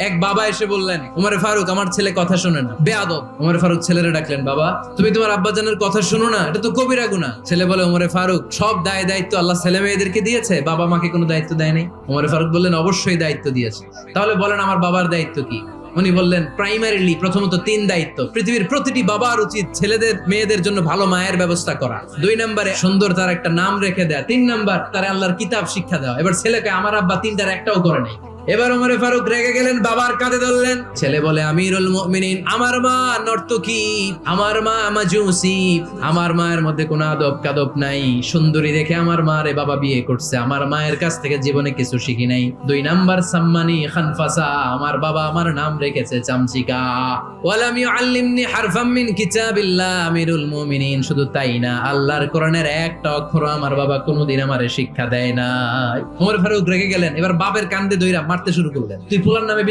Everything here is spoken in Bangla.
এক বাবা এসে বললেন, উমরে ফারুক আমার ছেলে কথা শোনে না, বেয়াদব। উমরে ফারুক ছেলেরে ডাকলেন, বাবা তুমি তোমার আব্বাজানের কথা শোনো না, এটা তো কবিরা গুনাহ। ছেলে বলে, উমরে ফারুক সব দায় দায়িত্ব আল্লাহ ছেলে মেয়েদেরকে দিয়েছে, বাবা মাকে কোনো দায়িত্ব দেয় নাই। উমরে ফারুক বললেন, অবশ্যই দায়িত্ব দিয়েছে। তাহলে বলেন আমার বাবার দায়িত্ব কি? উনি বললেন, প্রাইমারিলি প্রথমত 3 দায়িত্ব। পৃথিবীর প্রতিটি বাবার উচিত ছেলেদের মেয়েদের জন্য ভালো মায়ের ব্যবস্থা করা। 2 নম্বরে সুন্দর তার একটা নাম রেখে দেয়া। 3 নাম্বার তার আল্লাহর কিতাব শিক্ষা দেওয়া। এবার ছেলেকে আমার আব্বা 3টার একটাও করে নাই। এবার ওমরে ফারুক রেগে গেলেন, বাবার কাঁধে ধরলেন। ছেলে বলে, আমিরুল মুমিনিন, আমার মা নর্তকী, আমার মা মাজুসি, আমার মায়ের মধ্যে কোনো আদব কাদব নাই, সুন্দরী দেখে আমার মা রে বাবা বিয়ে করছে, আমার মায়ের কাছ থেকে জীবনে কিছু শিখি নাই। 2 নাম্বার সাম্মানি খানফাসা, আমার বাবা আমার নাম রেখেছে চামচিকা। ওয়ালাম ইউআল্লিমনি হারফাম মিন কিতাবিল্লাহ, আমিরুল মুমিনিন, শুধু তাই না, আল্লাহর কোরআনের একটা অক্ষর আমার বাবা কোনোদিন আমারে শিক্ষা দেয় না। ওমর ফারুক রেগে গেলেন, এবার বাপের কান্দে দইরা মারতে শুরু করলেন। তুই ফুলার নামে